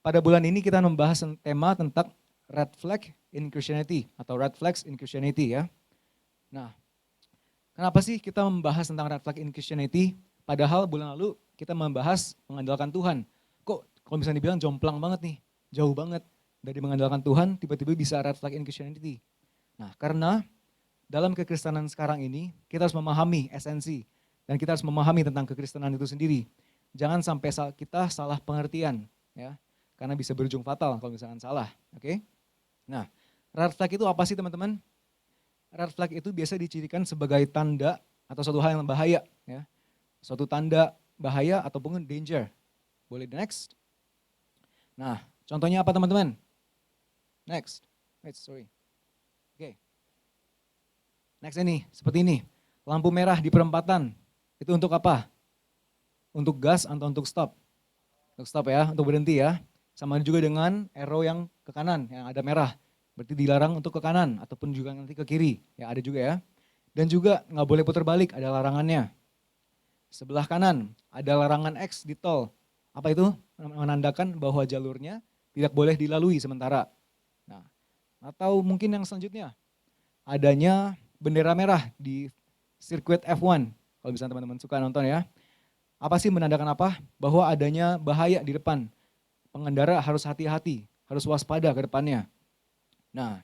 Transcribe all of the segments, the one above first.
pada bulan ini kita membahas tema tentang red flag in Christianity atau red flags in Christianity ya. Nah, kenapa sih kita membahas tentang red flag in Christianity? Padahal bulan lalu kita membahas mengandalkan Tuhan. Kok kalau misalnya dibilang jomplang banget nih, jauh banget dari mengandalkan Tuhan tiba-tiba bisa red flag in Christianity. Nah, karena dalam kekristenan sekarang ini kita harus memahami esensi dan kita harus memahami tentang kekristenan itu sendiri. Jangan sampai kita salah pengertian ya. Karena bisa berujung fatal kalau misalkan salah, oke? Nah, red flag itu apa sih teman-teman? Red flag itu biasa dicirikan sebagai tanda atau suatu hal yang bahaya, ya. Suatu tanda bahaya ataupun danger. Boleh next? Nah, contohnya apa teman-teman? Next. Wait, sorry. Oke. Next ini, seperti ini. Lampu merah di perempatan. Itu untuk apa? Untuk gas atau untuk stop? Untuk stop ya, untuk berhenti ya. Sama juga dengan arrow yang ke kanan, yang ada merah. Berarti dilarang untuk ke kanan, ataupun juga nanti ke kiri. Ya ada juga ya. Dan juga nggak boleh putar balik, ada larangannya. Sebelah kanan, ada larangan X di tol. Apa itu? Menandakan bahwa jalurnya tidak boleh dilalui sementara. Nah, atau mungkin yang selanjutnya, adanya bendera merah di sirkuit F1. Kalau misalnya teman-teman suka nonton ya. Apa sih menandakan apa? Bahwa adanya bahaya di depan. Pengendara harus hati-hati, harus waspada ke depannya. Nah,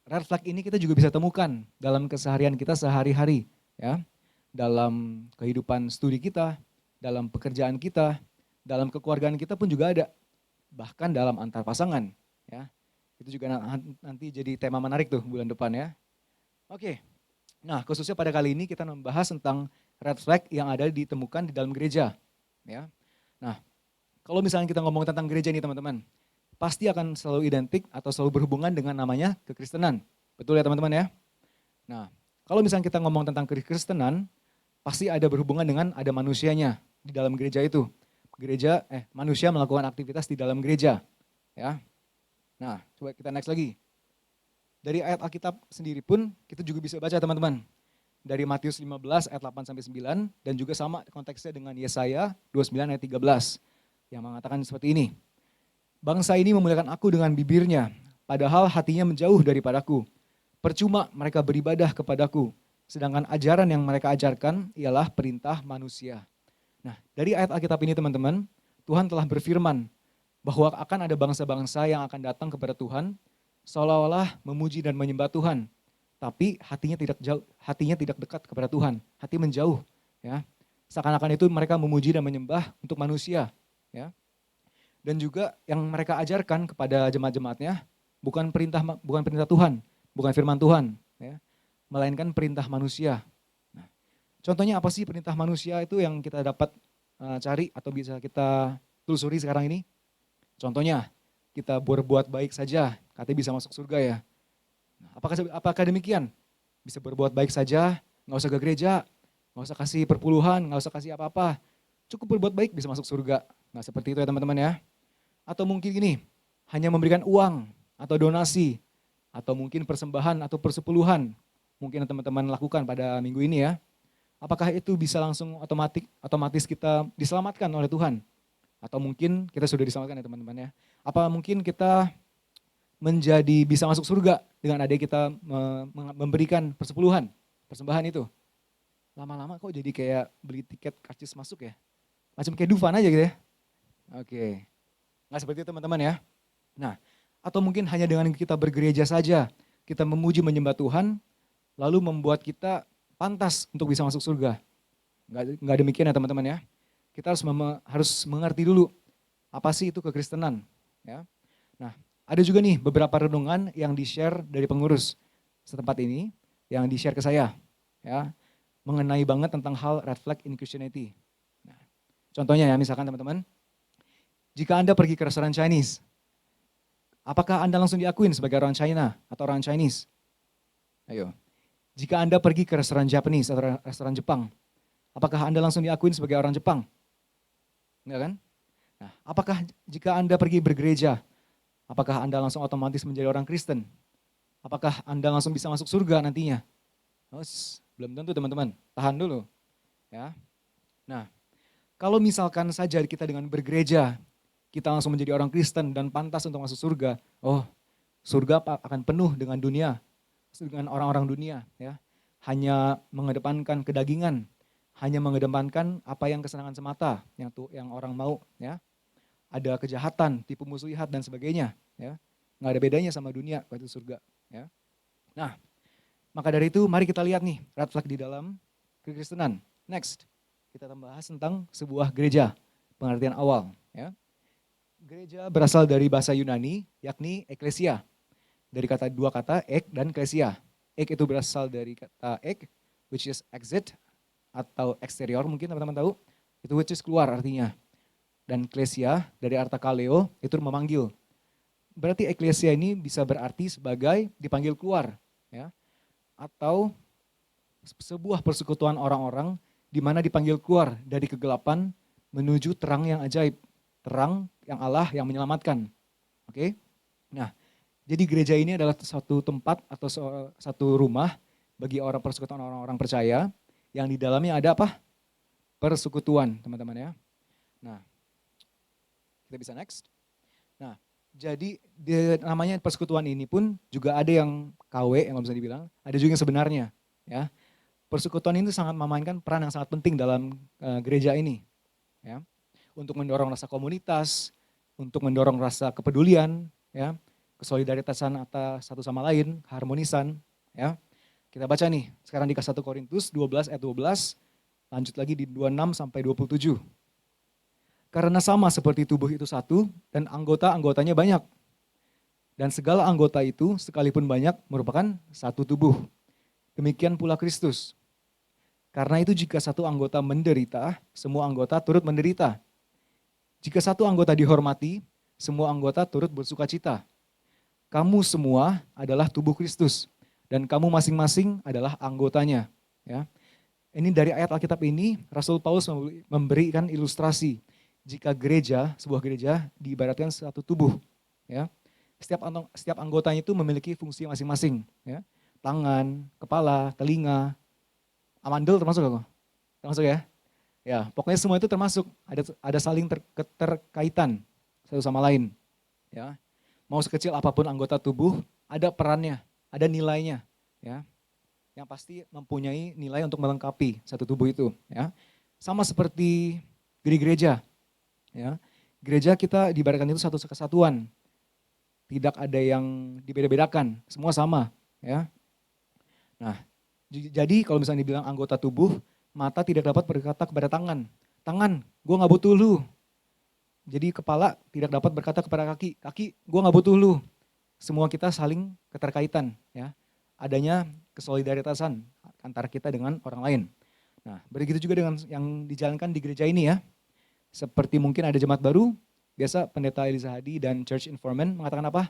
red flag ini kita juga bisa temukan dalam keseharian kita sehari-hari, ya. Dalam kehidupan studi kita, dalam pekerjaan kita, dalam kekeluargaan kita pun juga ada. Bahkan dalam antar pasangan, ya. Itu juga nanti jadi tema menarik tuh bulan depan ya. Oke. Nah, khususnya pada kali ini kita membahas tentang red flag yang ada ditemukan di dalam gereja, ya. Nah, kalau misalnya kita ngomong tentang gereja nih teman-teman, pasti akan selalu identik atau selalu berhubungan dengan namanya kekristenan. Betul ya teman-teman ya? Nah, kalau misalnya kita ngomong tentang kekristenan, pasti ada berhubungan dengan ada manusianya di dalam gereja itu. Manusia melakukan aktivitas di dalam gereja. Ya. Nah, coba kita next lagi. Dari ayat Alkitab sendiri pun kita juga bisa baca teman-teman. Dari Matius 15 ayat 8-9 dan juga sama konteksnya dengan Yesaya 29 ayat 13. Yang mengatakan seperti ini. Bangsa ini memuliakan aku dengan bibirnya, padahal hatinya menjauh daripadaku. Percuma mereka beribadah kepadaku, sedangkan ajaran yang mereka ajarkan ialah perintah manusia. Nah, dari ayat Alkitab ini teman-teman, Tuhan telah berfirman bahwa akan ada bangsa-bangsa yang akan datang kepada Tuhan, seolah-olah memuji dan menyembah Tuhan, tapi hatinya tidak dekat kepada Tuhan, hati menjauh, ya. Seakan-akan itu mereka memuji dan menyembah untuk manusia, ya. Dan juga yang mereka ajarkan kepada jemaat-jemaatnya bukan perintah Tuhan, bukan firman Tuhan, ya, melainkan perintah manusia. Nah, contohnya apa sih perintah manusia itu yang kita dapat cari atau bisa kita telusuri sekarang ini? Contohnya kita berbuat baik saja, katanya bisa masuk surga ya. Nah, apakah demikian? Bisa berbuat baik saja, nggak usah ke gereja, nggak usah kasih perpuluhan, nggak usah kasih apa-apa. Cukup berbuat baik bisa masuk surga. Nah seperti itu ya teman-teman ya. Atau mungkin gini, hanya memberikan uang atau donasi, atau mungkin persembahan atau persepuluhan. Mungkin teman-teman lakukan pada minggu ini ya. Apakah itu bisa langsung otomatis kita diselamatkan oleh Tuhan? Atau mungkin kita sudah diselamatkan ya teman-teman ya. Apa mungkin kita menjadi bisa masuk surga dengan adanya kita memberikan persepuluhan, persembahan itu? Lama-lama kok jadi kayak beli tiket karcis masuk ya? Macam kayak Dufan aja gitu ya. Oke, nggak seperti itu teman-teman ya. Nah, atau mungkin hanya dengan kita bergereja saja, kita memuji menyembah Tuhan, lalu membuat kita pantas untuk bisa masuk surga. Nggak demikian ya teman-teman ya. Kita harus mengerti dulu apa sih itu kekristenan. Ya. Nah, ada juga nih beberapa renungan yang di-share dari pengurus setempat ini, yang di-share ke saya. Ya, mengenai banget tentang hal red flag in Christianity. Nah, contohnya ya, misalkan teman-teman, jika Anda pergi ke restoran Chinese, apakah Anda langsung diakuin sebagai orang China atau orang Chinese? Ayo. Jika Anda pergi ke restoran Japanese atau restoran Jepang, apakah Anda langsung diakuin sebagai orang Jepang? Enggak kan? Nah, apakah jika Anda pergi bergereja, apakah Anda langsung otomatis menjadi orang Kristen? Apakah Anda langsung bisa masuk surga nantinya? Oh, belum tentu teman-teman, tahan dulu. Ya. Nah, kalau misalkan saja kita dengan bergereja, kita langsung menjadi orang Kristen dan pantas untuk masuk surga. Oh, surga akan penuh dengan dunia, dengan orang-orang dunia, ya. Hanya mengedepankan kedagingan, hanya mengedepankan apa yang kesenangan semata, yang orang mau, ya. Ada kejahatan, tipu muslihat dan sebagainya, ya. Nggak ada bedanya sama dunia waktu surga, ya. Nah, maka dari itu mari kita lihat nih red flag di dalam kekristenan. Next, kita bahas tentang sebuah gereja, pengertian awal, ya. Gereja berasal dari bahasa Yunani, yakni eklesia. Dari dua kata, ek dan klesia. Ek itu berasal dari kata ek, which is exit, atau eksterior mungkin teman-teman tahu. Itu which is keluar artinya. Dan klesia dari arta kaleo, itu memanggil. Berarti eklesia ini bisa berarti sebagai dipanggil keluar. Ya. Atau sebuah persekutuan orang-orang di mana dipanggil keluar dari kegelapan menuju terang yang ajaib. Terang yang Allah yang menyelamatkan. Oke? Nah, jadi gereja ini adalah satu tempat atau satu rumah bagi persekutuan orang-orang percaya yang di dalamnya ada apa? Persekutuan, teman-teman ya. Nah, kita bisa next. Nah, jadi namanya persekutuan ini pun juga ada yang KW yang bisa dibilang, ada juga yang sebenarnya, ya. Persekutuan ini sangat memainkan peran yang sangat penting dalam gereja ini, ya. Untuk mendorong rasa komunitas, untuk mendorong rasa kepedulian, ya, kesolidaritasan atas satu sama lain, harmonisan, ya. Kita baca nih, sekarang di 1 Korintus 12 ayat 12, lanjut lagi di 26 sampai 27. Karena sama seperti tubuh itu satu dan anggota-anggotanya banyak. Dan segala anggota itu sekalipun banyak merupakan satu tubuh. Demikian pula Kristus. Karena itu jika satu anggota menderita, semua anggota turut menderita. Jika satu anggota dihormati, semua anggota turut bersukacita. Kamu semua adalah tubuh Kristus dan kamu masing-masing adalah anggotanya. Ya. Ini dari ayat Alkitab ini, Rasul Paulus memberikan ilustrasi jika sebuah gereja diibaratkan satu tubuh. Ya. Setiap anggotanya itu memiliki fungsi masing-masing. Ya. Tangan, kepala, telinga, amandel termasuk apa? Termasuk ya? Ya, pokoknya semua itu termasuk, ada saling keterkaitan satu sama lain. Ya. Mau sekecil apapun anggota tubuh, ada perannya, ada nilainya. Ya. Yang pasti mempunyai nilai untuk melengkapi satu tubuh itu. Ya. Sama seperti di gereja. Ya. Gereja kita diibaratkan itu satu kesatuan. Tidak ada yang dibeda-bedakan, semua sama. Ya. Nah, jadi kalau misalnya dibilang anggota tubuh, mata tidak dapat berkata kepada tangan, gue gak butuh lu. Jadi kepala tidak dapat berkata kepada kaki gue gak butuh lu. Semua kita saling keterkaitan, ya. Adanya kesolidaritasan antara kita dengan orang lain. Nah, begitu juga dengan yang dijalankan di gereja ini ya. Seperti mungkin ada jemaat baru, biasa pendeta Eliza Hadi dan Church Informant mengatakan apa?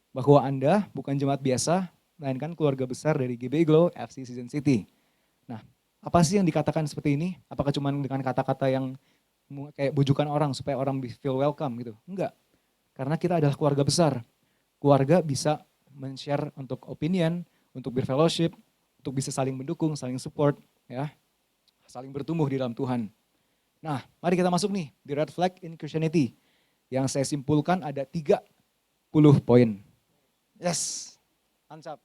Bahwa Anda bukan jemaat biasa, melainkan keluarga besar dari GBI Glow FC Season City. Nah, apa sih yang dikatakan seperti ini? Apakah cuma dengan kata-kata yang kayak bujukan orang supaya orang feel welcome gitu? Enggak, karena kita adalah keluarga besar. Keluarga bisa men-share untuk opinion, untuk berfellowship, untuk bisa saling mendukung, saling support, ya, saling bertumbuh di dalam Tuhan. Nah, mari kita masuk nih di red flag in Christianity. Yang saya simpulkan ada 30 poin. Yes, mantap.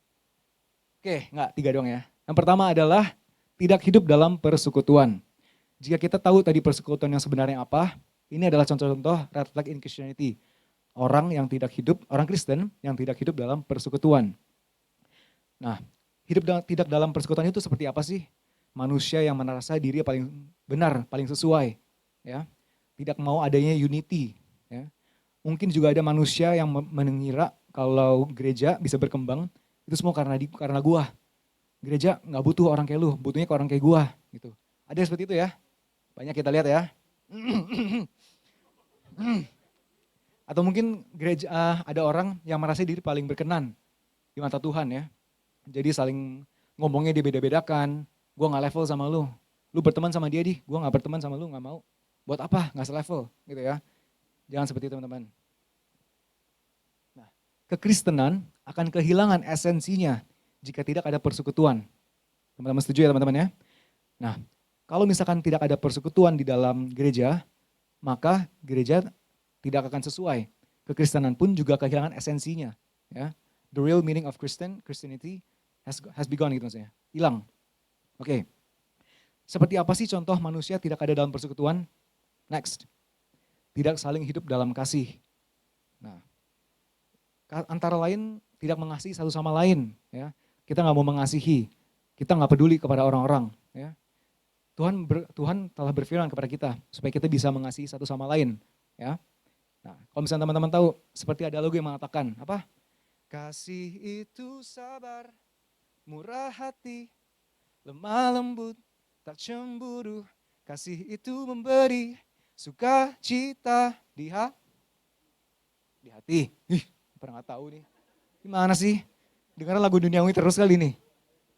Oke, enggak 3 doang ya. Yang pertama adalah tidak hidup dalam persekutuan. Jika kita tahu tadi persekutuan yang sebenarnya apa, ini adalah contoh-contoh red flag in Christianity. Orang Kristen yang tidak hidup dalam persekutuan. Nah, tidak dalam persekutuan itu seperti apa sih? Manusia yang merasa diri paling benar, paling sesuai. Ya. Tidak mau adanya unity. Ya. Mungkin juga ada manusia yang mengira kalau gereja bisa berkembang, itu semua karena gua. Gereja nggak butuh orang kayak lu, butuhnya ke orang kayak gua gitu. Ada yang seperti itu ya? Banyak kita lihat ya. Atau mungkin gereja ada orang yang merasa diri paling berkenan di mata Tuhan ya. Jadi saling ngomongnya dibeda-bedakan, gua nggak level sama lu. Lu berteman sama dia gua nggak berteman sama lu, nggak mau. Buat apa? Nggak selevel gitu ya. Jangan seperti itu teman-teman. Nah, kekristenan akan kehilangan esensinya jika tidak ada persekutuan. Teman-teman setuju ya teman-teman ya? Nah, kalau misalkan tidak ada persekutuan di dalam gereja, maka gereja tidak akan sesuai. Kekristenan pun juga kehilangan esensinya. Ya. The real meaning of Christianity has begun gitu maksudnya. Hilang. Oke. Seperti apa sih contoh manusia tidak ada dalam persekutuan? Next. Tidak saling hidup dalam kasih. Nah, antara lain tidak mengasihi satu sama lain. Ya. Kita nggak mau mengasihi, kita nggak peduli kepada orang-orang. Ya. Tuhan telah berfirman kepada kita supaya kita bisa mengasihi satu sama lain. Ya. Nah, kalau misalnya teman-teman tahu, seperti ada lagu yang mengatakan apa? Kasih itu sabar, murah hati, lemah lembut, tak cemburu. Kasih itu memberi sukacita di hati. Ih, pernah nggak tahu nih. Gimana sih? Dengar lagu duniawi terus kali ini.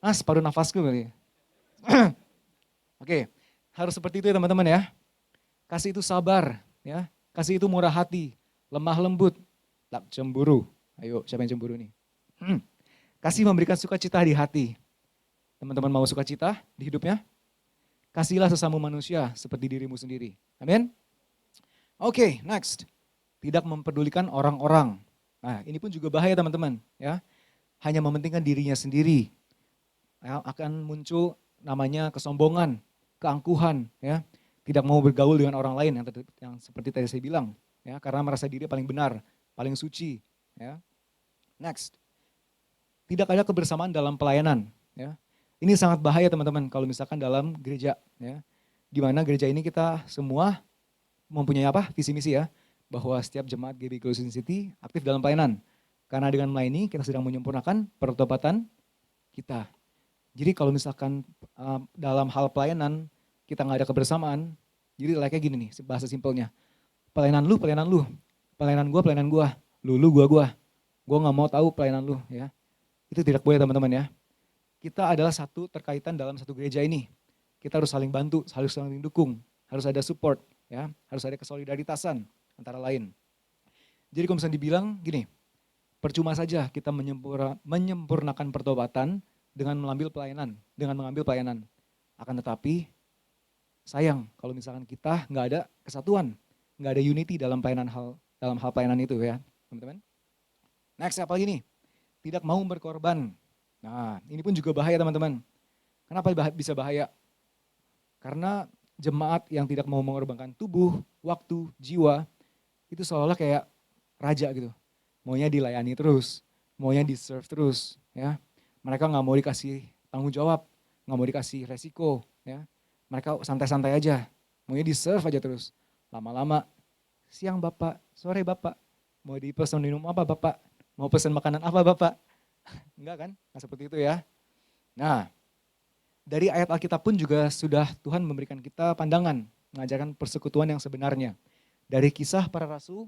Separuh nafasku kali. Oke, harus seperti itu ya teman-teman ya. Kasih itu sabar, ya. Kasih itu murah hati, lemah lembut, tak cemburu. Ayo, siapa yang cemburu nih? Kasih memberikan sukacita di hati. Teman-teman mau sukacita di hidupnya? Kasihlah sesama manusia seperti dirimu sendiri. Amin? Oke, next. Tidak mempedulikan orang-orang. Nah, ini pun juga bahaya teman-teman, ya. Hanya mementingkan dirinya sendiri. Ya, akan muncul namanya kesombongan, keangkuhan, ya. Tidak mau bergaul dengan orang lain yang seperti tadi saya bilang, ya, karena merasa diri paling benar, paling suci, ya. Next. Tidak ada kebersamaan dalam pelayanan, ya. Ini sangat bahaya teman-teman kalau misalkan dalam gereja, ya. Di mana gereja ini kita semua mempunyai apa? Visi misi ya, bahwa setiap jemaat GBI Colossian City aktif dalam pelayanan. Karena dengan melayani kita sedang menyempurnakan pertobatan kita. Jadi kalau misalkan dalam hal pelayanan kita nggak ada kebersamaan, jadi like gini nih bahasa simpelnya. Pelayanan lu, pelayanan gua, lu gua nggak mau tahu pelayanan lu, ya. Itu tidak boleh teman-teman ya. Kita adalah satu terkaitan dalam satu gereja ini. Kita harus saling bantu, harus saling dukung, harus ada support, ya, harus ada kesolidaritasan antara lain. Jadi kalau misalnya dibilang gini, percuma saja kita menyempurnakan pertobatan dengan mengambil pelayanan. Akan tetapi sayang kalau misalkan kita nggak ada kesatuan, nggak ada unity dalam hal pelayanan itu ya, teman-teman. Next apa lagi nih? Tidak mau berkorban. Nah, ini pun juga bahaya teman-teman. Kenapa bisa bahaya? Karena jemaat yang tidak mau mengorbankan tubuh, waktu, jiwa, itu seolah-olah kayak raja gitu. Maunya dilayani terus, maunya di-serve terus. Ya. Mereka nggak mau dikasih tanggung jawab, nggak mau dikasih resiko. Ya. Mereka santai-santai aja, maunya di-serve aja terus. Lama-lama, siang Bapak, sore Bapak, mau dipesan minum apa Bapak, mau pesan makanan apa Bapak. Enggak kan, nggak seperti itu ya. Nah, dari ayat Alkitab pun juga sudah Tuhan memberikan kita pandangan, mengajarkan persekutuan yang sebenarnya. Dari Kisah Para Rasul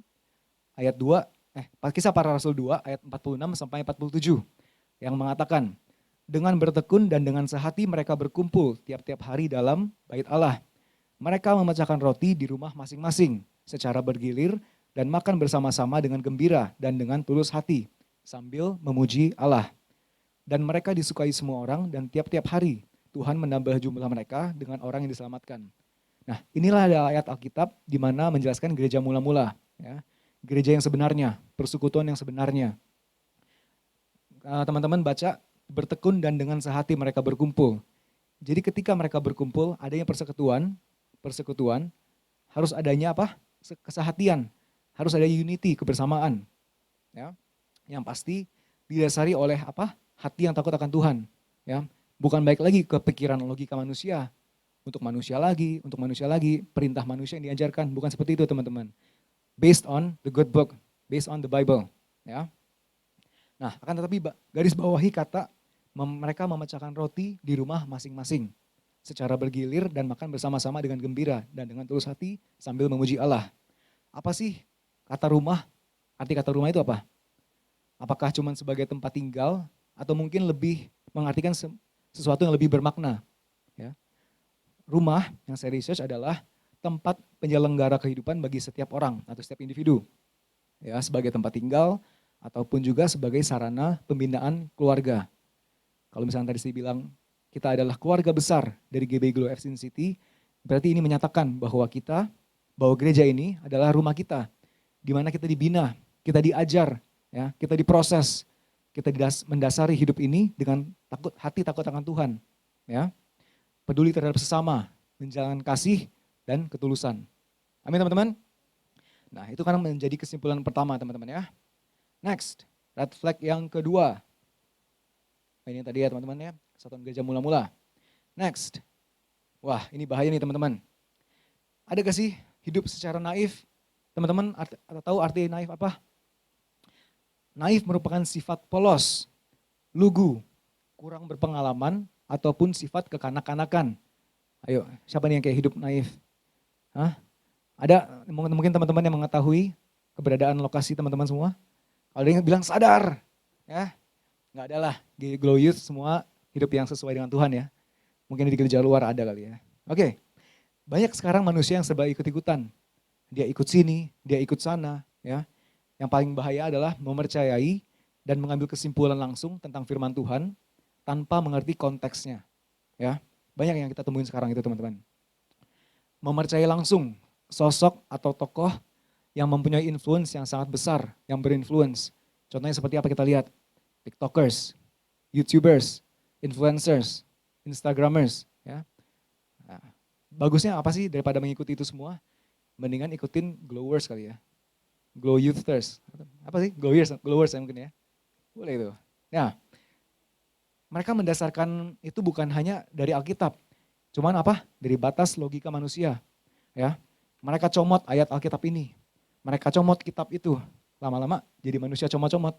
Kisah Para Rasul 2 ayat 46 sampai 47 yang mengatakan, dengan bertekun dan dengan sehati mereka berkumpul tiap-tiap hari dalam bait Allah. Mereka memecahkan roti di rumah masing-masing secara bergilir dan makan bersama-sama dengan gembira dan dengan tulus hati sambil memuji Allah. Dan mereka disukai semua orang dan tiap-tiap hari Tuhan menambah jumlah mereka dengan orang yang diselamatkan. Nah, inilah ada ayat Alkitab di mana menjelaskan gereja mula-mula, ya. Gereja yang sebenarnya, persekutuan yang sebenarnya. Teman-teman baca, bertekun dan dengan sehati mereka berkumpul. Jadi ketika mereka berkumpul, adanya persekutuan, harus adanya apa? Kesehatian, harus ada unity, kebersamaan. Ya. Yang pasti didasari oleh apa? Hati yang takut akan Tuhan. Ya. Bukan baik lagi ke pikiran logika manusia. Untuk manusia lagi, perintah manusia yang diajarkan. Bukan seperti itu teman-teman. Based on the good book, based on the Bible. Ya. Nah, akan tetapi garis bawahi kata mereka memecahkan roti di rumah masing-masing. Secara bergilir dan makan bersama-sama dengan gembira dan dengan tulus hati sambil memuji Allah. Apa sih kata rumah? Arti kata rumah itu apa? Apakah cuma sebagai tempat tinggal atau mungkin lebih mengartikan sesuatu yang lebih bermakna? Ya. Rumah yang saya research adalah tempat penyelenggara kehidupan bagi setiap orang atau setiap individu. Ya, sebagai tempat tinggal ataupun juga sebagai sarana pembinaan keluarga. Kalau misalnya tadi saya bilang kita adalah keluarga besar dari GBI Colossian City, berarti ini menyatakan bahwa gereja ini adalah rumah kita. di mana kita dibina, kita diajar, ya, kita diproses, kita mendasari hidup ini dengan takut akan Tuhan, ya, peduli terhadap sesama, menjalankan kasih dan ketulusan. Amin teman-teman. Nah itu kan menjadi kesimpulan pertama teman-teman ya. Next, red flag yang kedua. Ini tadi ya teman-teman ya, Kesatuan Gereja Mula-Mula. Next, wah ini bahaya nih teman-teman. Ada gak sih hidup secara naif? Teman-teman tahu arti naif apa? Naif merupakan sifat polos, lugu, kurang berpengalaman, ataupun sifat kekanak-kanakan. Ayo, siapa nih yang kayak hidup naif? Hah? Ada mungkin teman-teman yang mengetahui keberadaan lokasi teman-teman semua? Kalau ada yang bilang sadar, ya nggak ada lah di Glow Youth semua hidup yang sesuai dengan Tuhan ya. Mungkin di gereja luar ada kali ya. Oke, banyak sekarang manusia yang serba ikut-ikutan. Dia ikut sini, dia ikut sana, ya. Yang paling bahaya adalah mempercayai dan mengambil kesimpulan langsung tentang firman Tuhan tanpa mengerti konteksnya, ya. Banyak yang kita temuin sekarang itu teman-teman. Mempercayai langsung sosok atau tokoh yang mempunyai influence yang sangat besar, yang berinfluence. Contohnya seperti apa kita lihat? TikTokers, YouTubers, influencers, Instagramers. Ya. Nah, bagusnya apa sih daripada mengikuti itu semua? Mendingan ikutin glowers kali ya. Glow Youthers. Apa sih? Glowers ya mungkin ya. Boleh itu. Nah, mereka mendasarkan itu bukan hanya dari Alkitab. Cuman apa? Dari batas logika manusia. Ya. Mereka comot ayat Alkitab ini. Mereka comot kitab itu. Lama-lama jadi manusia comot-comot.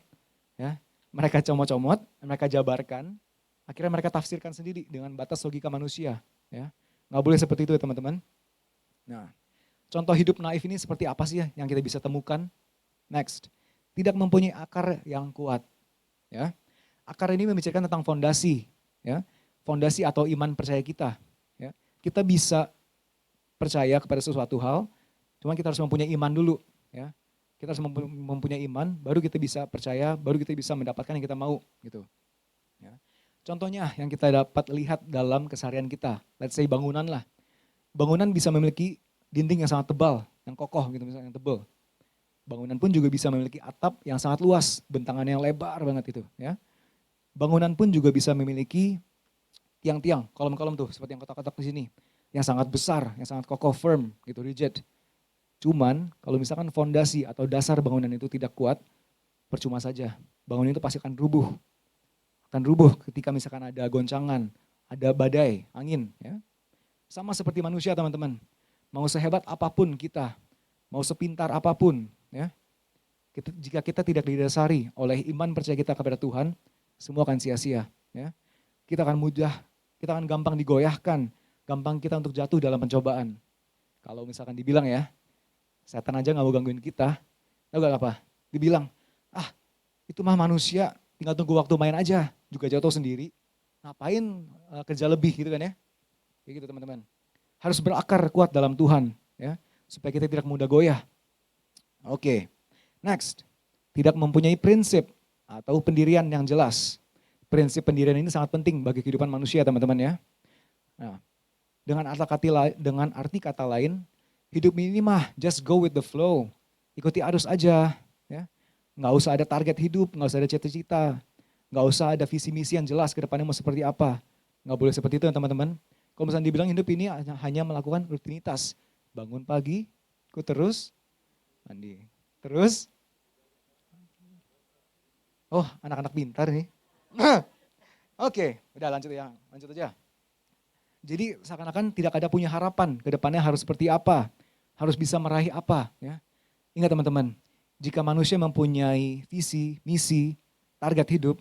Ya. Mereka comot-comot, mereka jabarkan. Akhirnya mereka tafsirkan sendiri dengan batas logika manusia. Ya. Nggak boleh seperti itu ya teman-teman. Nah, contoh hidup naif ini seperti apa sih yang kita bisa temukan? Next, tidak mempunyai akar yang kuat. Ya. Akar ini membicarakan tentang fondasi. Ya. Fondasi atau iman percaya kita. Ya. Kita bisa percaya kepada sesuatu hal, cuma kita harus mempunyai iman dulu, ya. Kita harus mempunyai iman, baru kita bisa percaya, baru kita bisa mendapatkan yang kita mau, gitu. Ya. Contohnya yang kita dapat lihat dalam keseharian kita, let's say bangunan lah. Bangunan bisa memiliki dinding yang sangat tebal, yang kokoh gitu misalnya, yang tebal. Bangunan pun juga bisa memiliki atap yang sangat luas, bentangannya yang lebar banget itu, ya. Bangunan pun juga bisa memiliki tiang-tiang, kolom-kolom tuh, seperti yang kotak-kotak di sini. Yang sangat besar, yang sangat kokoh, firm, gitu, rigid. Cuman kalau misalkan fondasi atau dasar bangunan itu tidak kuat, percuma saja. Bangunan itu pasti akan rubuh. Akan rubuh ketika misalkan ada goncangan, ada badai, angin. Ya. Sama seperti manusia teman-teman. Mau sehebat apapun kita, mau sepintar apapun, ya, jika kita tidak didasari oleh iman percaya kita kepada Tuhan, semua akan sia-sia. Ya. Kita akan gampang digoyahkan, gampang kita untuk jatuh dalam pencobaan. Kalau misalkan dibilang ya, setan aja gak mau gangguin kita, tahu gak apa? Dibilang, itu mah manusia, tinggal tunggu waktu main aja, juga jatuh sendiri. Ngapain kerja lebih gitu kan ya? Kayak gitu teman-teman. Harus berakar kuat dalam Tuhan, ya, supaya kita tidak mudah goyah. Oke, next, tidak mempunyai prinsip atau pendirian yang jelas. Prinsip pendirian ini sangat penting bagi kehidupan manusia teman-teman ya. Nah, dengan arti kata lain, hidup ini mah just go with the flow. Ikuti arus aja. Ya. Nggak usah ada target hidup, nggak usah ada cita-cita. Nggak usah ada visi misi yang jelas ke depannya mau seperti apa. Nggak boleh seperti itu ya teman-teman. Kalau misalnya dibilang hidup ini hanya melakukan rutinitas. Bangun pagi, ikut terus, mandi. Terus, oh anak-anak pintar nih. Oke, udah lanjut aja. Jadi seakan-akan tidak ada punya harapan ke depannya harus seperti apa, harus bisa meraih apa. Ya. Ingat teman-teman, jika manusia mempunyai visi, misi, target hidup,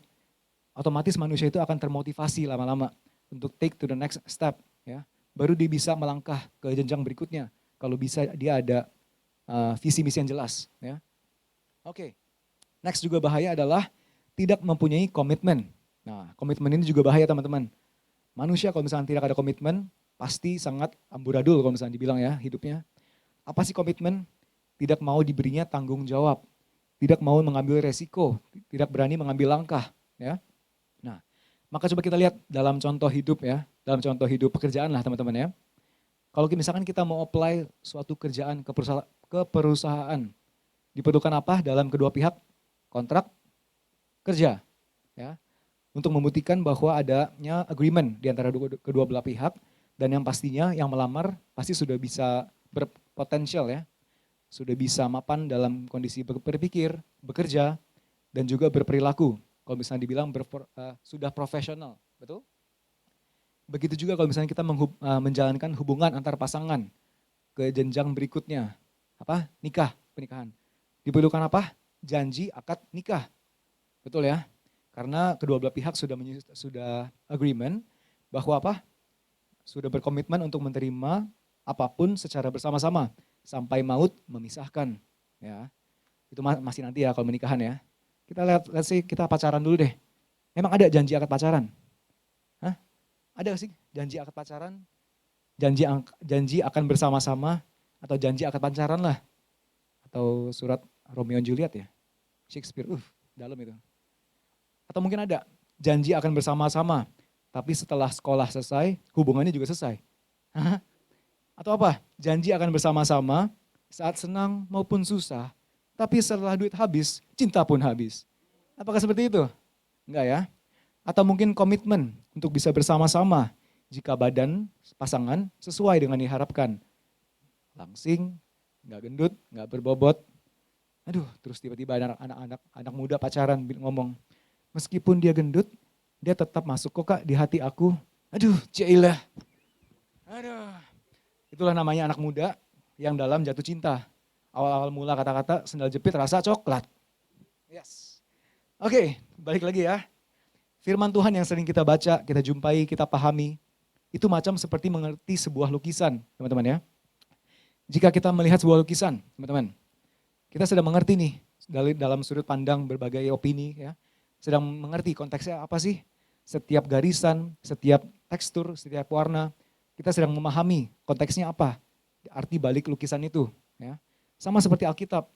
otomatis manusia itu akan termotivasi lama-lama untuk take to the next step. Ya. Baru dia bisa melangkah ke jenjang berikutnya, kalau bisa dia ada visi misi yang jelas. Ya. Oke, next juga bahaya adalah tidak mempunyai komitmen. Nah, komitmen ini juga bahaya teman-teman. Manusia kalau misalnya tidak ada komitmen, pasti sangat amburadul kalau misalnya dibilang ya hidupnya. Apa sih komitmen? Tidak mau diberinya tanggung jawab, tidak mau mengambil resiko, tidak berani mengambil langkah. Ya. Nah, maka coba kita lihat dalam contoh hidup ya, dalam contoh hidup pekerjaan lah teman-teman ya. Kalau misalkan kita mau apply suatu kerjaan ke perusahaan, di Diperlukan apa dalam kedua pihak kontrak kerja, ya, untuk membuktikan bahwa adanya agreement di antara kedua belah pihak, dan yang pastinya yang melamar pasti sudah bisa berpotensial, ya, sudah bisa mapan dalam kondisi berpikir, bekerja, dan juga berperilaku. Kalau misalnya dibilang sudah profesional, betul? Begitu juga kalau misalnya kita menjalankan hubungan antar pasangan ke jenjang berikutnya, apa? Pernikahan. Diperlukan apa? Janji akad nikah, betul ya? Karena kedua belah pihak sudah agreement bahwa apa? Sudah berkomitmen untuk menerima apapun secara bersama-sama sampai maut memisahkan, ya. Itu masih nanti ya kalau menikahan, ya. Kita lihat, let's say kita pacaran dulu deh. Emang ada janji akad pacaran? Hah? Ada gak sih janji akad pacaran? Janji akan bersama-sama, atau janji akad pacaran lah. Atau surat Romeo and Juliet, ya. Shakespeare, dalam itu. Atau mungkin ada janji akan bersama-sama, tapi setelah sekolah selesai, hubungannya juga selesai. Atau apa? Janji akan bersama-sama saat senang maupun susah, tapi setelah duit habis, cinta pun habis. Apakah seperti itu? Enggak, ya. Atau mungkin komitmen untuk bisa bersama-sama jika badan pasangan sesuai dengan diharapkan. Langsing, enggak gendut, enggak berbobot. Aduh, terus tiba-tiba anak muda pacaran ngomong, meskipun dia gendut, dia tetap masuk kok Kak di hati aku. Aduh, cailah. Aduh. Itulah namanya anak muda yang dalam jatuh cinta. Awal-awal mula kata-kata sendal jepit rasa coklat. Yes. Oke, balik lagi ya. Firman Tuhan yang sering kita baca, kita jumpai, kita pahami, itu macam seperti mengerti sebuah lukisan, teman-teman, ya. Jika kita melihat sebuah lukisan, teman-teman, kita sedang mengerti nih dalam sudut pandang berbagai opini, ya. Sedang mengerti konteksnya apa sih? Setiap garisan, setiap tekstur, setiap warna, kita sedang memahami konteksnya apa, arti balik lukisan itu. Ya. Sama seperti Alkitab,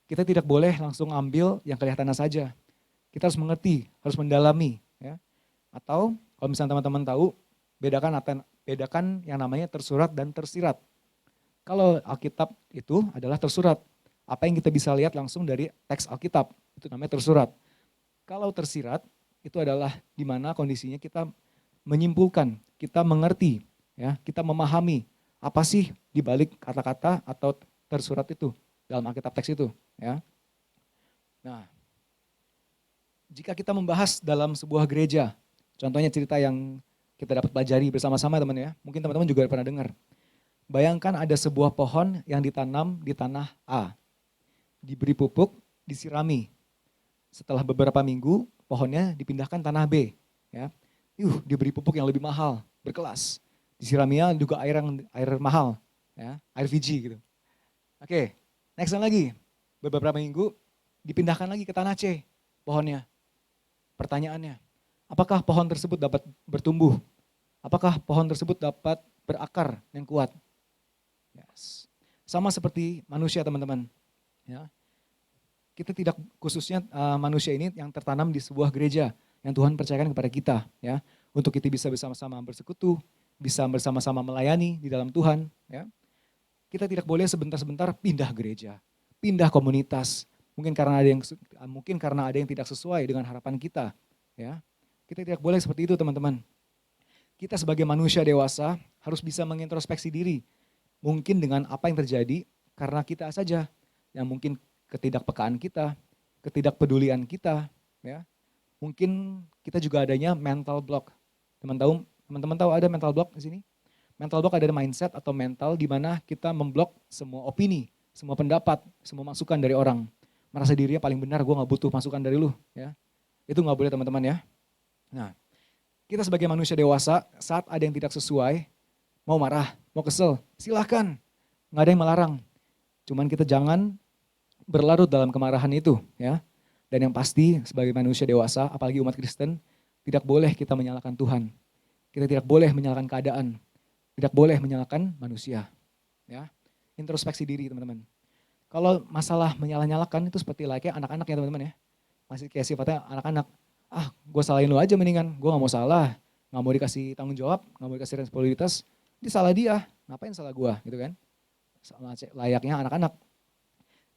kita tidak boleh langsung ambil yang kelihatannya saja. Kita harus mengerti, harus mendalami. Ya. Atau kalau misalnya teman-teman tahu, bedakan yang namanya tersurat dan tersirat. Kalau Alkitab itu adalah tersurat, apa yang kita bisa lihat langsung dari teks Alkitab, itu namanya tersurat. Kalau tersirat, itu adalah di mana kondisinya kita menyimpulkan, kita mengerti, ya, kita memahami apa sih di balik kata-kata atau tersurat itu dalam Alkitab teks itu, ya. Nah, jika kita membahas dalam sebuah gereja, contohnya cerita yang kita dapat pelajari bersama-sama, teman, ya. Mungkin teman-teman juga pernah dengar. Bayangkan ada sebuah pohon yang ditanam di tanah A, diberi pupuk, disirami. Setelah beberapa minggu, pohonnya dipindahkan tanah B, ya. Diberi pupuk yang lebih mahal, berkelas. Disiraminya juga air mahal, ya, air Fiji gitu. Oke, next one lagi. Beberapa minggu dipindahkan lagi ke tanah C, pohonnya. Pertanyaannya, apakah pohon tersebut dapat bertumbuh? Apakah pohon tersebut dapat berakar yang kuat? Yes. Sama seperti manusia, teman-teman. Ya. Kita tidak khususnya manusia ini yang tertanam di sebuah gereja yang Tuhan percayakan kepada kita, ya, untuk kita bisa bersama-sama bersekutu, bisa bersama-sama melayani di dalam Tuhan, ya. Kita tidak boleh sebentar-sebentar pindah gereja, pindah komunitas, mungkin karena ada yang tidak sesuai dengan harapan kita, ya. Kita tidak boleh seperti itu, teman-teman. Kita sebagai manusia dewasa harus bisa mengintrospeksi diri, mungkin dengan apa yang terjadi karena kita saja, yang mungkin ketidakpekaan kita, ketidakpedulian kita, ya. Mungkin kita juga adanya mental block. Teman-teman tahu ada mental block di sini? Mental block ada mindset atau mental di mana kita memblok semua opini, semua pendapat, semua masukan dari orang. Merasa dirinya paling benar, gue gak butuh masukan dari lu. Ya. Itu gak boleh, teman-teman, ya. Nah, kita sebagai manusia dewasa, saat ada yang tidak sesuai, mau marah, mau kesel, silahkan. Gak ada yang melarang. Cuman kita jangan berlarut dalam kemarahan itu, ya. Dan yang pasti sebagai manusia dewasa, apalagi umat Kristen, tidak boleh kita menyalahkan Tuhan. Kita tidak boleh menyalahkan keadaan. Tidak boleh menyalahkan manusia. Ya. Introspeksi diri, teman-teman. Kalau masalah menyalah-nyalakan itu seperti layaknya anak-anak, ya, teman-teman, ya. Masih kayak sifatnya anak-anak. Gue salahin lu aja mendingan. Gue gak mau salah. Gak mau dikasih tanggung jawab. Gak mau dikasih responsabilitas. Dia salah dia. Ngapain salah gue, gitu kan. Layaknya anak-anak.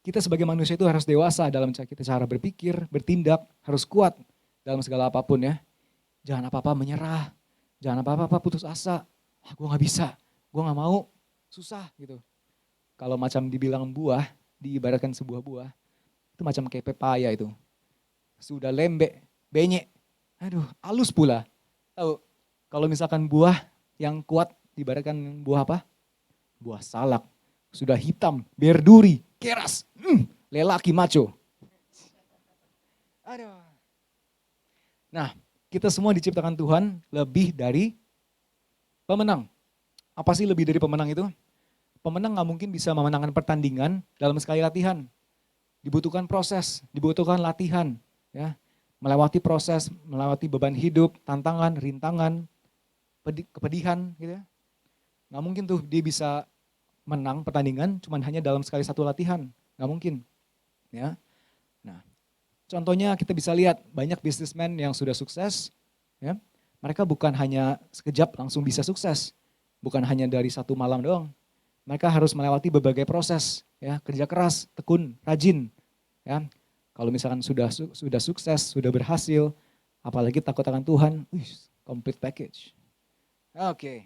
Kita sebagai manusia itu harus dewasa dalam kita cara berpikir, bertindak, harus kuat dalam segala apapun ya. Jangan apa-apa menyerah, jangan apa-apa putus asa. Gue gak bisa, gue gak mau, susah gitu. Kalau macam dibilang buah, diibaratkan sebuah buah, itu macam kayak pepaya itu. Sudah lembek, benyek, aduh halus pula. Tahu, kalau misalkan buah yang kuat diibaratkan buah apa? Buah salak, sudah hitam, berduri, keras, lelaki maco. Aduh. Nah, kita semua diciptakan Tuhan lebih dari pemenang. Apa sih lebih dari pemenang itu? Pemenang gak mungkin bisa memenangkan pertandingan dalam sekali latihan. Dibutuhkan proses, dibutuhkan latihan. Ya, melewati proses, melewati beban hidup, tantangan, rintangan, kepedihan. Gitu ya. Gak mungkin tuh dia bisa menang pertandingan cuma hanya dalam sekali satu latihan. Gak mungkin. Ya. Nah, contohnya kita bisa lihat banyak bisnismen yang sudah sukses. Ya, mereka bukan hanya sekejap langsung bisa sukses. Bukan hanya dari satu malam doang. Mereka harus melewati berbagai proses, ya, kerja keras, tekun, rajin, ya. Kalau misalkan sudah sukses, sudah berhasil, apalagi takut akan Tuhan, complete package. Oke.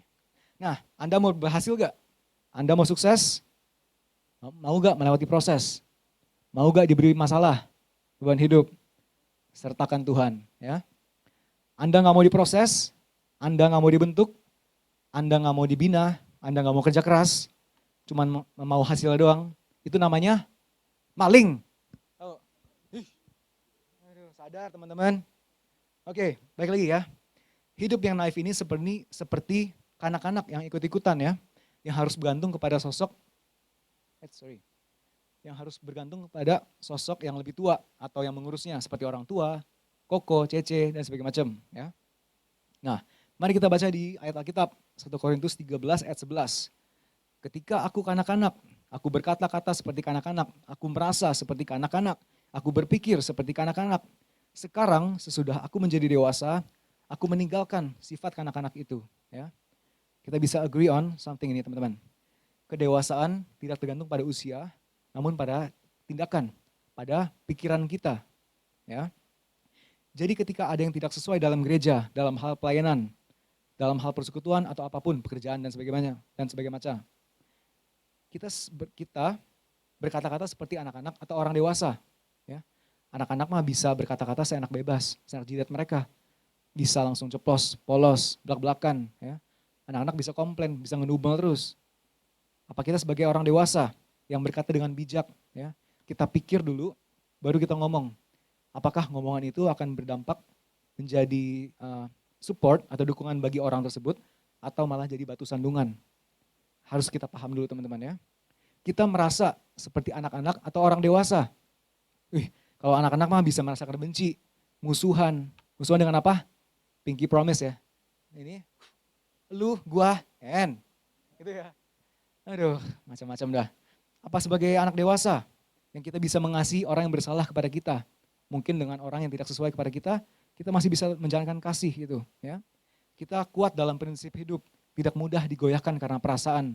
Nah, Anda mau berhasil gak? Anda mau sukses? Mau gak melewati proses? Mau gak diberi masalah, beban hidup? Sertakan Tuhan, ya. Anda gak mau diproses, Anda gak mau dibentuk, Anda gak mau dibina, Anda gak mau kerja keras, cuman mau hasil doang, itu namanya maling. Oh. Aduh, sadar teman-teman. Oke, baik lagi ya. Hidup yang naif ini seperti kanak-kanak yang ikut-ikutan ya, yang harus bergantung kepada sosok, yang harus bergantung kepada sosok yang lebih tua atau yang mengurusnya seperti orang tua, koko, cece dan sebagainya macam ya. Nah, mari kita baca di ayat Alkitab 1 Korintus 13 ayat 11. Ketika aku kanak-kanak, aku berkata-kata seperti kanak-kanak, aku merasa seperti kanak-kanak, aku berpikir seperti kanak-kanak. Sekarang sesudah aku menjadi dewasa, aku meninggalkan sifat kanak-kanak itu. Ya. Kita bisa agree on something ini teman-teman. Kedewasaan tidak tergantung pada usia, namun pada tindakan, pada pikiran kita. Ya. Jadi ketika ada yang tidak sesuai dalam gereja, dalam hal pelayanan, dalam hal persekutuan atau apapun, pekerjaan dan sebagainya, macam. Kita berkata-kata seperti anak-anak atau orang dewasa. Ya. Anak-anak mah bisa berkata-kata seenak bebas, seenak jidat mereka. Bisa langsung ceplos, polos, belak-belakan. Ya. Anak-anak bisa komplain, bisa ngedumel terus. Apa kita sebagai orang dewasa yang berkata dengan bijak, ya, kita pikir dulu, baru kita ngomong. Apakah ngomongan itu akan berdampak menjadi support atau dukungan bagi orang tersebut, atau malah jadi batu sandungan. Harus kita paham dulu teman-teman ya. Kita merasa seperti anak-anak atau orang dewasa. Kalau anak-anak mah bisa merasakan benci, musuhan. Musuhan dengan apa? Pinky promise ya. Ini, lu, gua, and. Gitu ya. Aduh, macam-macam dah. Apa sebagai anak dewasa yang kita bisa mengasihi orang yang bersalah kepada kita. Mungkin dengan orang yang tidak sesuai kepada kita masih bisa menjalankan kasih gitu ya. Kita kuat dalam prinsip hidup. Tidak mudah digoyahkan karena perasaan.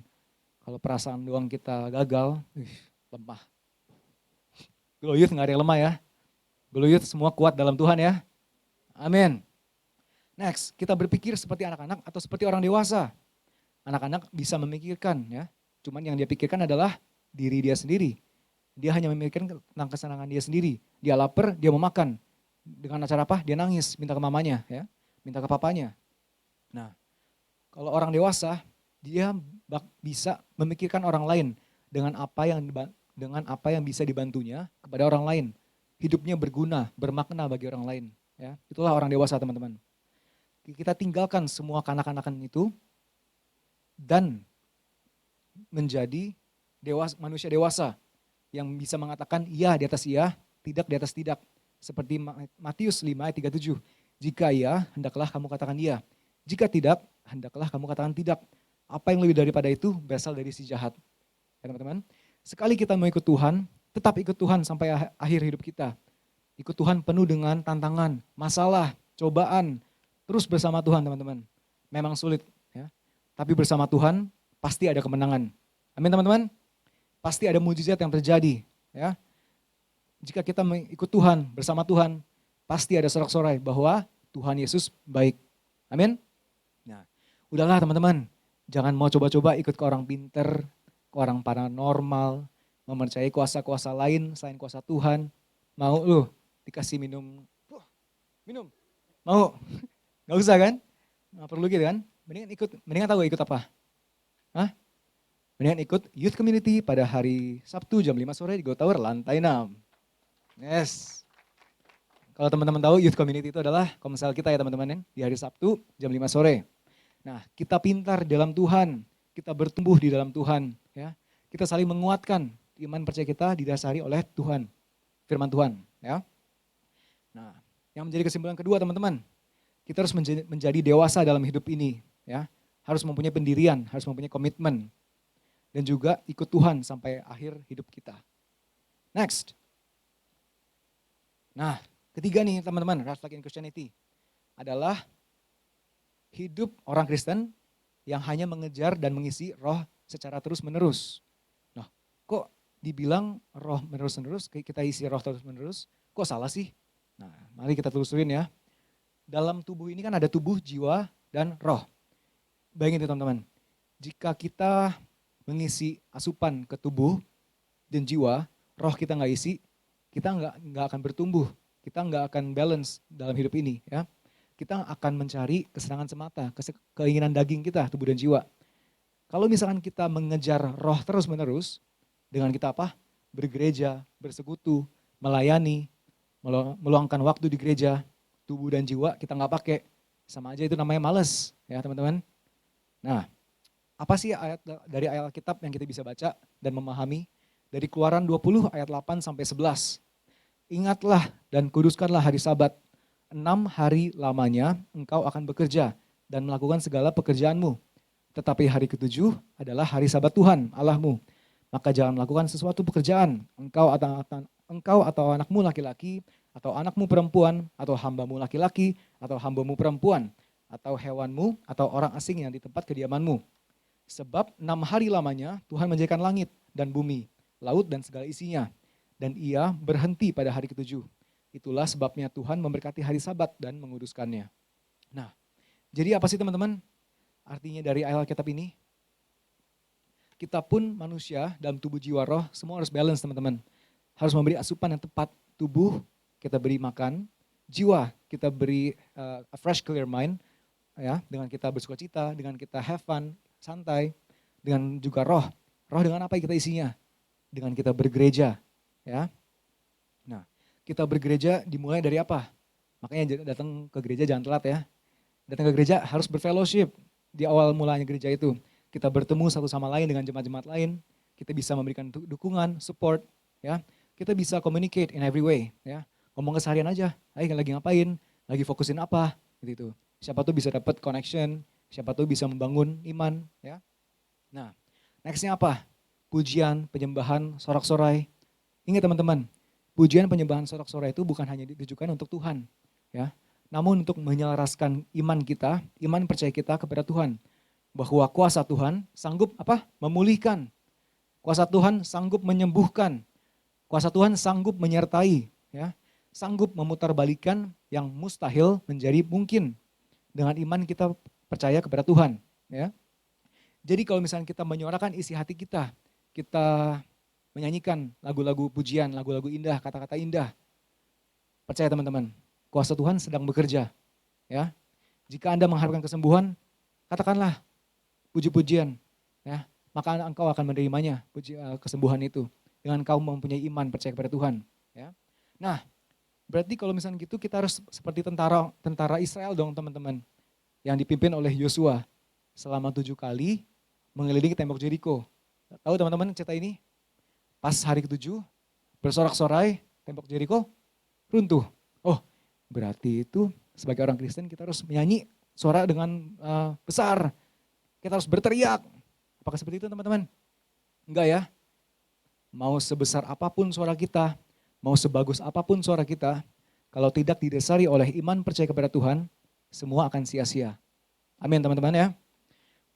Kalau perasaan doang kita gagal, lemah. Glow Youth gak ada yang lemah ya. Glow Youth semua kuat dalam Tuhan ya. Amin. Next, kita berpikir seperti anak-anak atau seperti orang dewasa. Anak-anak bisa memikirkan ya. Cuman yang dia pikirkan adalah diri dia sendiri. Dia hanya memikirkan tentang kesenangan dia sendiri. Dia lapar, dia mau makan. Dengan cara apa? Dia nangis, minta ke mamanya ya. Minta ke papanya. Nah, kalau orang dewasa, dia bisa memikirkan orang lain dengan apa yang bisa dibantunya kepada orang lain. Hidupnya berguna, bermakna bagi orang lain. Ya, itulah orang dewasa teman-teman. Kita tinggalkan semua kanak-kanakan itu dan menjadi manusia dewasa yang bisa mengatakan iya di atas iya, tidak di atas tidak. Seperti Matius 5 ayat 37. Jika iya, hendaklah kamu katakan iya. Jika tidak, hendaklah kamu katakan tidak. Apa yang lebih daripada itu berasal dari si jahat. Ya teman-teman, sekali kita mau ikut Tuhan, tetap ikut Tuhan sampai akhir hidup kita. Ikut Tuhan penuh dengan tantangan, masalah, cobaan. Terus bersama Tuhan teman-teman. Memang sulit. Ya. Tapi bersama Tuhan pasti ada kemenangan. Amin teman-teman. Pasti ada mujizat yang terjadi. ya. Jika kita mengikut Tuhan, bersama Tuhan, pasti ada sorak-sorai bahwa Tuhan Yesus baik. Amin. Nah, udahlah teman-teman, jangan mau coba-coba ikut ke orang pinter, ke orang paranormal, mempercayai kuasa-kuasa lain selain kuasa Tuhan. Mau lu dikasih minum, minum, mau? Gak usah kan? Gak perlu gitu kan? Mendingan tahu ikut apa? Hah? Mendingan ikut youth community pada hari Sabtu jam 5 sore di Go Tower lantai 6. Yes. Kalau teman-teman tahu youth community itu adalah komsel kita ya teman-teman, di hari Sabtu jam 5 sore. Nah, kita pintar dalam Tuhan, kita bertumbuh di dalam Tuhan, ya. Kita saling menguatkan, iman percaya kita didasari oleh Tuhan, firman Tuhan, ya. Nah, yang menjadi kesimpulan kedua teman-teman, kita harus menjadi dewasa dalam hidup ini, ya. Harus mempunyai pendirian, harus mempunyai komitmen, dan juga ikut Tuhan sampai akhir hidup kita. Next. Nah, ketiga nih teman-teman, red flag in Christianity adalah hidup orang Kristen yang hanya mengejar dan mengisi roh secara terus-menerus. Nah, kok dibilang roh menerus-menerus, kita isi roh terus-menerus, kok salah sih? Nah, mari kita telusurin ya. Dalam tubuh ini kan ada tubuh, jiwa, dan roh. Bayangin teman-teman, jika kita mengisi asupan ke tubuh dan jiwa, roh kita nggak isi, kita nggak akan bertumbuh, kita nggak akan balance dalam hidup ini, ya. Kita akan mencari kesenangan semata, keinginan daging kita, tubuh dan jiwa. Kalau misalkan kita mengejar roh terus-menerus, dengan kita apa? Bergereja, bersekutu, melayani, meluangkan waktu di gereja, tubuh dan jiwa kita nggak pakai, sama aja itu namanya males, ya teman-teman. Nah, apa sih dari ayat Alkitab yang kita bisa baca dan memahami? Dari Keluaran 20 ayat 8 sampai 11. Ingatlah dan kuduskanlah hari Sabat. 6 hari lamanya engkau akan bekerja dan melakukan segala pekerjaanmu. Tetapi hari ke-7 adalah hari Sabat Tuhan Allahmu. Maka jangan melakukan sesuatu pekerjaan, engkau atau anakmu laki-laki, atau anakmu perempuan, atau hambamu laki-laki, atau hambamu perempuan, atau hewanmu, atau orang asing yang di tempat kediamanmu. Sebab 6 hari lamanya Tuhan menjadikan langit dan bumi, laut dan segala isinya. Dan ia berhenti pada hari ke-7. Itulah sebabnya Tuhan memberkati hari Sabat dan menguduskannya. Nah, jadi apa sih teman-teman artinya dari ayat Alkitab ini? Kita pun manusia dalam tubuh jiwa roh semua harus balance teman-teman. Harus memberi asupan yang tepat. Tubuh kita beri makan, jiwa kita beri a fresh clear mind, ya, dengan kita bersuka cita, dengan kita have fun, santai, dengan juga roh. Roh dengan apa kita isinya? Dengan kita bergereja, ya. Nah, kita bergereja dimulai dari apa? Makanya datang ke gereja jangan telat ya. Datang ke gereja harus berfellowship. Di awal mulanya gereja itu, kita bertemu satu sama lain dengan jemaat-jemaat lain. Kita bisa memberikan dukungan, support, ya. Kita bisa communicate in every way, ya. Ngomong keseharian aja, lagi ngapain, lagi fokusin apa, gitu. Siapa tuh bisa dapat connection, siapa tuh bisa membangun iman, ya. Nah, nextnya apa? Pujian, penyembahan, sorak-sorai. Ingat teman-teman, pujian, penyembahan, sorak-sorai itu bukan hanya ditujukan untuk Tuhan, ya. Namun untuk menyelaraskan iman kita, iman percaya kita kepada Tuhan. Bahwa kuasa Tuhan sanggup apa? Memulihkan. Kuasa Tuhan sanggup menyembuhkan. Kuasa Tuhan sanggup menyertai, ya. Sanggup memutarbalikkan yang mustahil menjadi mungkin dengan iman kita percaya kepada Tuhan, ya. Jadi kalau misalnya kita menyuarakan isi hati kita menyanyikan lagu-lagu pujian, lagu-lagu indah, kata-kata indah. Percaya teman-teman, kuasa Tuhan sedang bekerja, ya. Jika Anda mengharapkan kesembuhan, katakanlah puji-pujian, ya. Maka engkau akan menerimanya, kesembuhan itu. Dengan kau mempunyai iman percaya kepada Tuhan, ya. Nah, berarti kalau misalnya gitu kita harus seperti tentara Israel dong teman-teman. Yang dipimpin oleh Yosua selama 7 kali mengelilingi tembok Jericho. Tahu teman-teman cerita ini? Pas hari ke-7 bersorak-sorai tembok Jericho runtuh. Oh, berarti itu sebagai orang Kristen kita harus menyanyi suara dengan besar. Kita harus berteriak. Apakah seperti itu teman-teman? Enggak ya. Mau sebesar apapun suara kita, mau sebagus apapun suara kita, kalau tidak didasari oleh iman percaya kepada Tuhan, semua akan sia-sia. Amin teman-teman ya.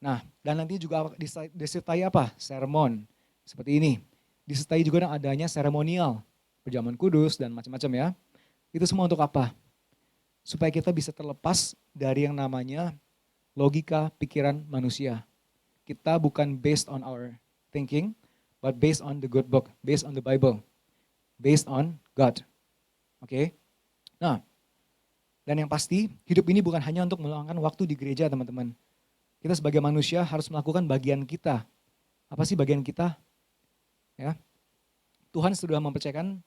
Nah, dan nanti juga disertai apa? Sermon. Seperti ini. disertai juga dengan adanya seremonial, perjamuan kudus dan macam-macam ya. Itu semua untuk apa? Supaya kita bisa terlepas dari yang namanya logika pikiran manusia. Kita bukan based on our thinking, but based on the good book, based on the Bible, based on God. Oke? Nah, dan yang pasti hidup ini bukan hanya untuk meluangkan waktu di gereja, teman-teman. Kita sebagai manusia harus melakukan bagian kita. Apa sih bagian kita? Ya, Tuhan sudah mempercayakan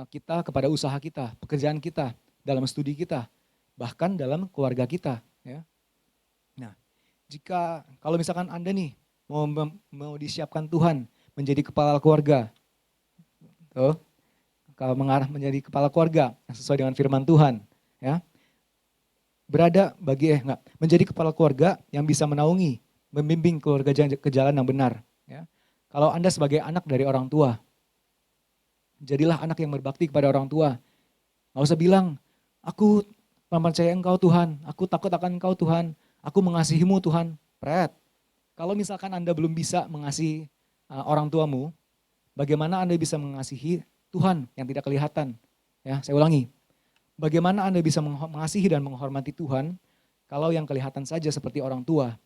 kita kepada usaha kita, pekerjaan kita, dalam studi kita, bahkan dalam keluarga kita. Ya. Nah, kalau misalkan Anda nih mau disiapkan Tuhan menjadi kepala keluarga, tuh, kalau mengarah menjadi kepala keluarga yang sesuai dengan firman Tuhan, ya, menjadi kepala keluarga yang bisa menaungi, membimbing keluarga ke jalan yang benar. Ya. Kalau Anda sebagai anak dari orang tua, jadilah anak yang berbakti kepada orang tua. Gak usah bilang, aku mempercayai Engkau Tuhan, aku takut akan Engkau Tuhan, aku mengasihimu Tuhan. Pret. Kalau misalkan Anda belum bisa mengasihi orang tuamu, bagaimana Anda bisa mengasihi Tuhan yang tidak kelihatan? Ya, saya ulangi. Bagaimana Anda bisa mengasihi dan menghormati Tuhan kalau yang kelihatan saja seperti orang tua,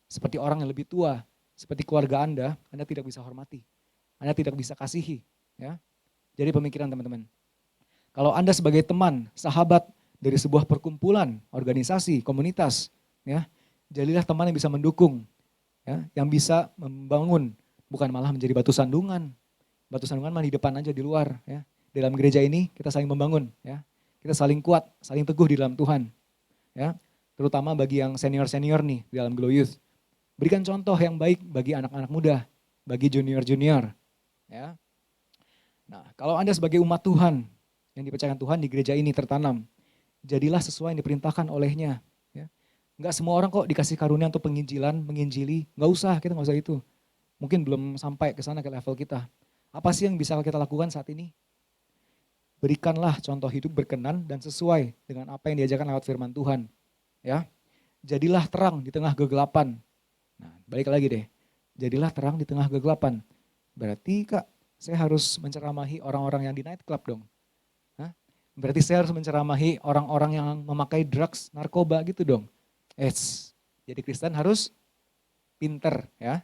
seperti orang yang lebih tua, seperti keluarga Anda tidak bisa hormati. Anda tidak bisa kasihi. Ya. Jadi pemikiran teman-teman. Kalau Anda sebagai teman, sahabat dari sebuah perkumpulan, organisasi, komunitas, ya, jadilah teman yang bisa mendukung, ya, yang bisa membangun, bukan malah menjadi batu sandungan. Batu sandungan mah di depan aja, di luar. Ya. Dalam gereja ini kita saling membangun, ya. Kita saling kuat, saling teguh di dalam Tuhan. Ya. Terutama bagi yang senior-senior nih di dalam Glow Youth. Berikan contoh yang baik bagi anak-anak muda, bagi junior-junior. Ya. Nah, kalau Anda sebagai umat Tuhan, yang dipercayakan Tuhan di gereja ini tertanam, jadilah sesuai yang diperintahkan olehnya. Ya. Enggak semua orang kok dikasih karunia untuk penginjilan, menginjili, enggak usah, kita enggak usah itu. Mungkin belum sampai ke sana, ke level kita. Apa sih yang bisa kita lakukan saat ini? Berikanlah contoh hidup berkenan dan sesuai dengan apa yang diajarkan lewat firman Tuhan. Ya. Jadilah terang di tengah kegelapan. Nah, balik lagi deh. Jadilah terang di tengah kegelapan. Berarti Kak, saya harus menceramahi orang-orang yang di nightclub dong. Hah? Berarti saya harus menceramahi orang-orang yang memakai drugs, narkoba gitu dong. Jadi Kristen harus pinter ya.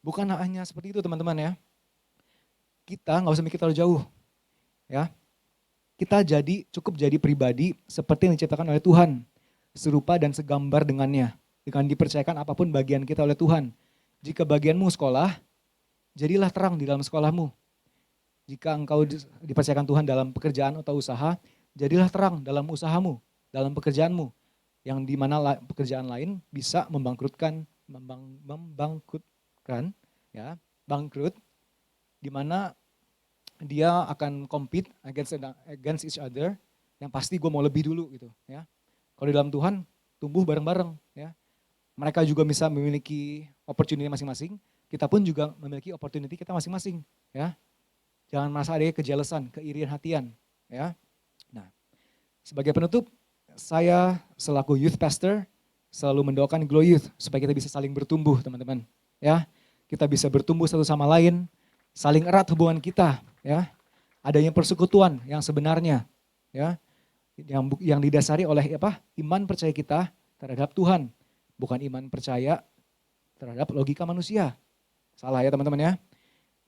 Bukan hanya seperti itu teman-teman ya. Kita nggak usah mikir terlalu jauh. Ya. Kita cukup jadi pribadi seperti yang diciptakan oleh Tuhan. Serupa dan segambar dengannya. Dengan dipercayakan apapun bagian kita oleh Tuhan. Jika bagianmu sekolah, jadilah terang di dalam sekolahmu. Jika engkau dipercayakan Tuhan dalam pekerjaan atau usaha, jadilah terang dalam usahamu, dalam pekerjaanmu. Yang di mana pekerjaan lain bisa membangkrutkan, ya, bangkrut, di mana dia akan compete against each other, yang pasti gue mau lebih dulu gitu. Ya. Kalau di dalam Tuhan, tumbuh bareng-bareng. Ya. Mereka juga bisa memiliki opportunity masing-masing, kita pun juga memiliki opportunity kita masing-masing. Ya. Jangan merasa ada kejelesan, keirian hatian. Ya. Nah, sebagai penutup, saya selaku youth pastor selalu mendoakan Glow Youth supaya kita bisa saling bertumbuh, teman-teman. Ya, kita bisa bertumbuh satu sama lain, saling erat hubungan kita. Ya, adanya persekutuan yang sebenarnya. Ya, yang didasari oleh apa? Iman percaya kita terhadap Tuhan, bukan iman percaya terhadap logika manusia. Salah ya teman-teman ya.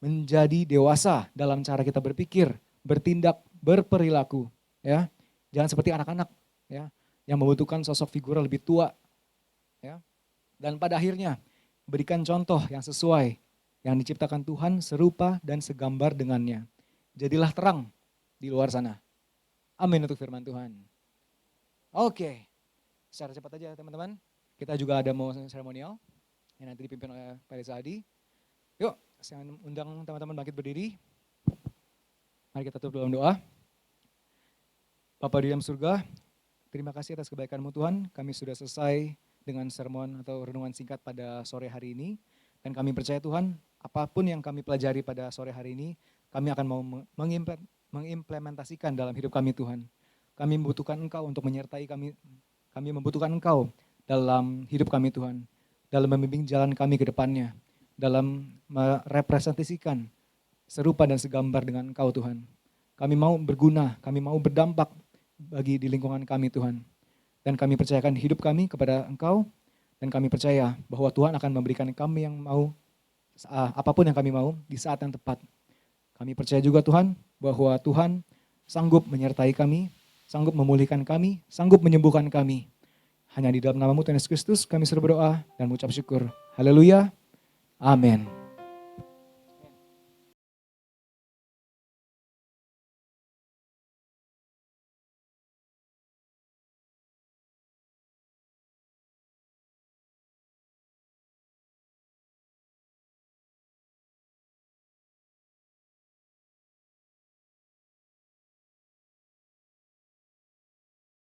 Menjadi dewasa dalam cara kita berpikir, bertindak, berperilaku, ya. Jangan seperti anak-anak, ya, yang membutuhkan sosok figur lebih tua, ya. Dan pada akhirnya berikan contoh yang sesuai, yang diciptakan Tuhan serupa dan segambar dengannya. Jadilah terang di luar sana. Amin untuk firman Tuhan. Oke, secara cepat aja teman-teman. Kita juga ada mau seremonial yang nanti dipimpin oleh Pak Reza Hadi. Yuk, saya undang teman-teman bangkit berdiri. Mari kita tutup dalam doa. Bapa di dalam surga, terima kasih atas kebaikan-Mu Tuhan. Kami sudah selesai dengan sermon atau renungan singkat pada sore hari ini. Dan kami percaya Tuhan, apapun yang kami pelajari pada sore hari ini, kami akan mau mengimplementasikan dalam hidup kami Tuhan. Kami membutuhkan Engkau untuk menyertai kami. Kami membutuhkan Engkau dalam hidup kami Tuhan. Dalam membimbing jalan kami ke depannya. Dalam merepresentasikan serupa dan segambar dengan Engkau Tuhan. Kami mau berguna, kami mau berdampak bagi di lingkungan kami Tuhan. Dan kami percayakan hidup kami kepada Engkau, dan kami percaya bahwa Tuhan akan memberikan kami yang mau, apapun yang kami mau di saat yang tepat. Kami percaya juga Tuhan, bahwa Tuhan sanggup menyertai kami, sanggup memulihkan kami, sanggup menyembuhkan kami. Hanya di dalam nama-Mu Tuhan Yesus Kristus kami suruh berdoa dan mengucap syukur. Haleluya. Amin.